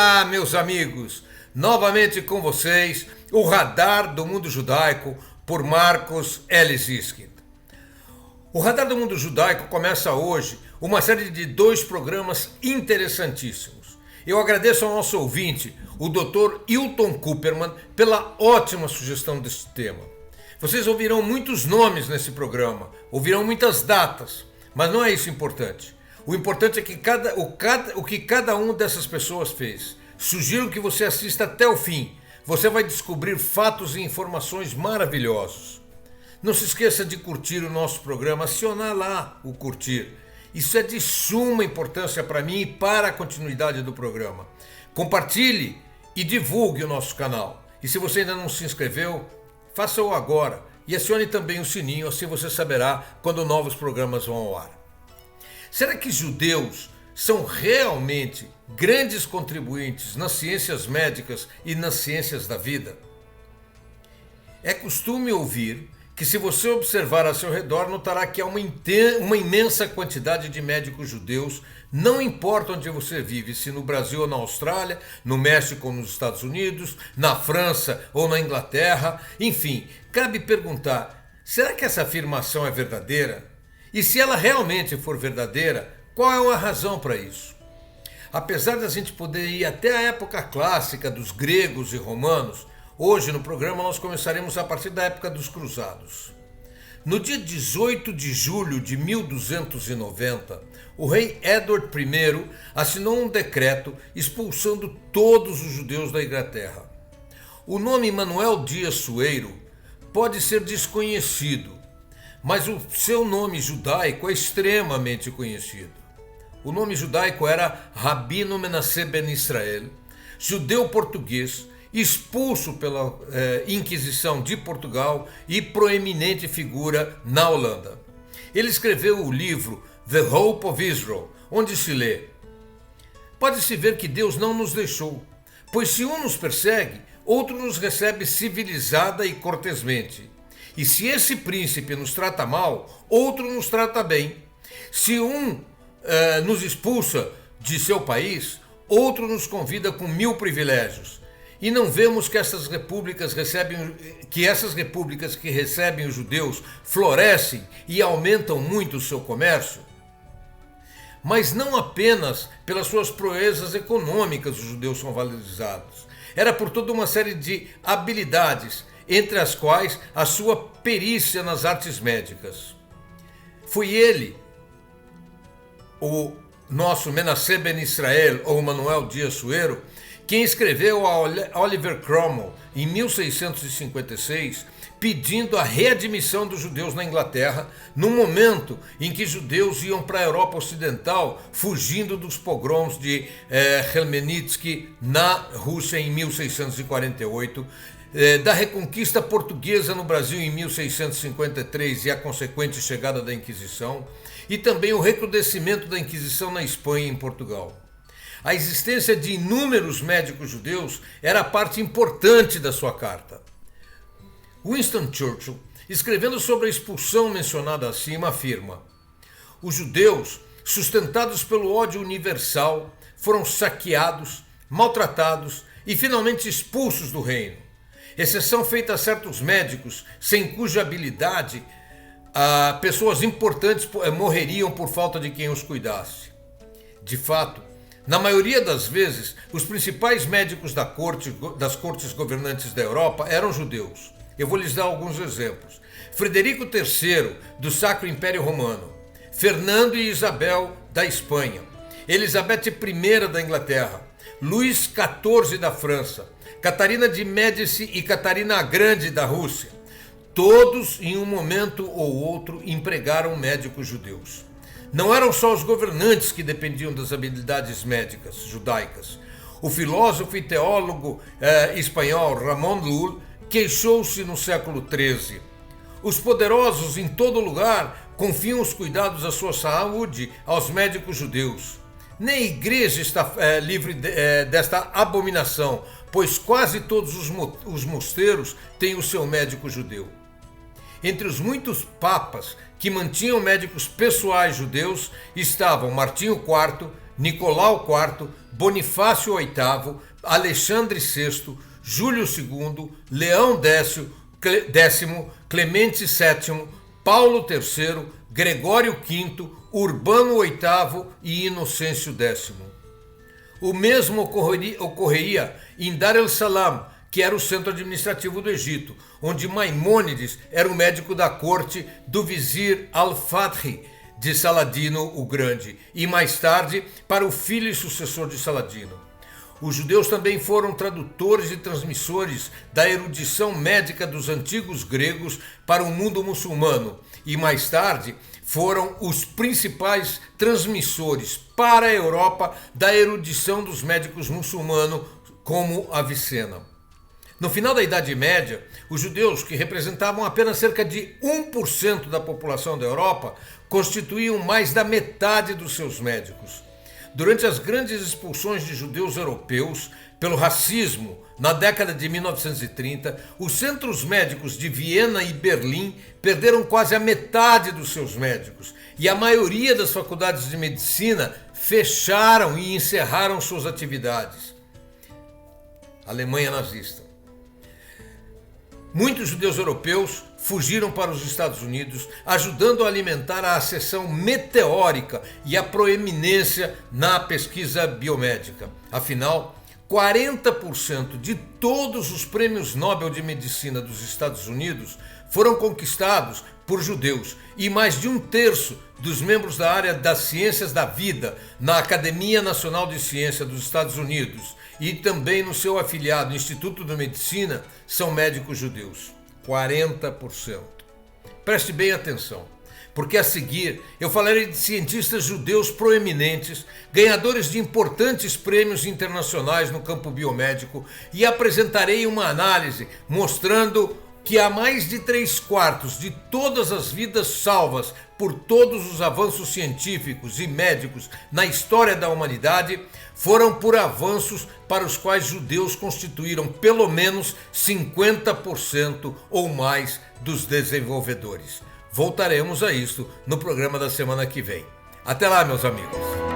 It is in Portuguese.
Olá, meus amigos! Novamente com vocês, o Radar do Mundo Judaico, por Marcos L. Ziskin. O Radar do Mundo Judaico começa hoje uma série de 2 programas interessantíssimos. Eu agradeço ao nosso ouvinte, o Dr. Hilton Cooperman, pela ótima sugestão deste tema. Vocês ouvirão muitos nomes nesse programa, ouvirão muitas datas, mas não é isso importante. O importante é que o que cada uma dessas pessoas fez. Sugiro que você assista até o fim. Você vai descobrir fatos e informações maravilhosos. Não se esqueça de curtir o nosso programa, acionar lá o curtir. Isso é de suma importância para mim e para a continuidade do programa. Compartilhe e divulgue o nosso canal. E se você ainda não se inscreveu, faça-o agora e acione também o sininho, assim você saberá quando novos programas vão ao ar. Será que judeus são realmente grandes contribuintes nas ciências médicas e nas ciências da vida? É costume ouvir que, se você observar ao seu redor, notará que há uma imensa quantidade de médicos judeus, não importa onde você vive, se no Brasil ou na Austrália, no México ou nos Estados Unidos, na França ou na Inglaterra, enfim, cabe perguntar, será que essa afirmação é verdadeira? E se ela realmente for verdadeira, qual é a razão para isso? Apesar de a gente poder ir até a época clássica dos gregos e romanos, hoje no programa nós começaremos a partir da época dos cruzados. No dia 18 de julho de 1290, o rei Edward I assinou um decreto expulsando todos os judeus da Inglaterra. O nome Manuel Dias Sueiro pode ser desconhecido, mas o seu nome judaico é extremamente conhecido. O nome judaico era Rabino Menasseh ben Israel, judeu português, expulso pela Inquisição de Portugal e proeminente figura na Holanda. Ele escreveu o livro The Hope of Israel, onde se lê: pode-se ver que Deus não nos deixou, pois se um nos persegue, outro nos recebe civilizada e cortesmente. E se esse príncipe nos trata mal, outro nos trata bem. Se um nos expulsa de seu país, outro nos convida com 1000 privilégios. E não vemos que essas repúblicas que recebem os judeus florescem e aumentam muito o seu comércio? Mas não apenas pelas suas proezas econômicas os judeus são valorizados. Era por toda uma série de habilidades, entre as quais a sua perícia nas artes médicas. Foi ele, o nosso Menasseh ben Israel, ou Manuel Dias Sueiro, quem escreveu a Oliver Cromwell, em 1656, pedindo a readmissão dos judeus na Inglaterra, no momento em que judeus iam para a Europa Ocidental, fugindo dos pogroms de Khmelnytsky na Rússia em 1648, da reconquista portuguesa no Brasil em 1653 e a consequente chegada da Inquisição, e também o recrudescimento da Inquisição na Espanha e em Portugal. A existência de inúmeros médicos judeus era parte importante da sua carta. Winston Churchill, escrevendo sobre a expulsão mencionada acima, afirma: os judeus, sustentados pelo ódio universal, foram saqueados, maltratados e finalmente expulsos do reino. Exceção feita a certos médicos, sem cuja habilidade pessoas importantes morreriam por falta de quem os cuidasse. De fato, na maioria das vezes, os principais médicos das cortes governantes da Europa eram judeus. Eu vou lhes dar alguns exemplos. Frederico III, do Sacro Império Romano, Fernando e Isabel, da Espanha, Elizabeth I, da Inglaterra, Luís XIV, da França, Catarina de Médici e Catarina a Grande, da Rússia. Todos, em um momento ou outro, empregaram médicos judeus. Não eram só os governantes que dependiam das habilidades médicas judaicas. O filósofo e teólogo espanhol Ramon Llull queixou-se no século XIII. Os poderosos em todo lugar confiam os cuidados da sua saúde aos médicos judeus. Nem a igreja está livre desta abominação, pois quase todos os mosteiros têm o seu médico judeu. Entre os muitos papas que mantinham médicos pessoais judeus estavam Martinho IV, Nicolau IV, Bonifácio VIII, Alexandre VI, Júlio II, Leão X, Clemente VII, Paulo III, Gregório V, Urbano VIII e Inocêncio X. O mesmo ocorreria em Dar el-Salam, que era o centro administrativo do Egito, onde Maimônides era o médico da corte do vizir Al-Fathi de Saladino o Grande, e mais tarde para o filho e sucessor de Saladino. Os judeus também foram tradutores e transmissores da erudição médica dos antigos gregos para o mundo muçulmano, e mais tarde foram os principais transmissores para a Europa da erudição dos médicos muçulmanos, como Avicena. No final da Idade Média, os judeus, que representavam apenas cerca de 1% da população da Europa, constituíam mais da metade dos seus médicos. Durante as grandes expulsões de judeus europeus pelo racismo na década de 1930, os centros médicos de Viena e Berlim perderam quase a metade dos seus médicos, e a maioria das faculdades de medicina fecharam e encerraram suas atividades. Alemanha nazista. Muitos judeus europeus fugiram para os Estados Unidos, ajudando a alimentar a ascensão meteórica e a proeminência na pesquisa biomédica. Afinal, 40% de todos os prêmios Nobel de Medicina dos Estados Unidos foram conquistados por judeus, e mais de 1/3 dos membros da área das ciências da vida na Academia Nacional de Ciência dos Estados Unidos e também no seu afiliado Instituto de Medicina são médicos judeus. 40%. Preste bem atenção, porque a seguir eu falarei de cientistas judeus proeminentes, ganhadores de importantes prêmios internacionais no campo biomédico, e apresentarei uma análise mostrando que há mais de 3/4 de todas as vidas salvas por todos os avanços científicos e médicos na história da humanidade foram por avanços para os quais judeus constituíram pelo menos 50% ou mais dos desenvolvedores. Voltaremos a isso no programa da semana que vem. Até lá, meus amigos!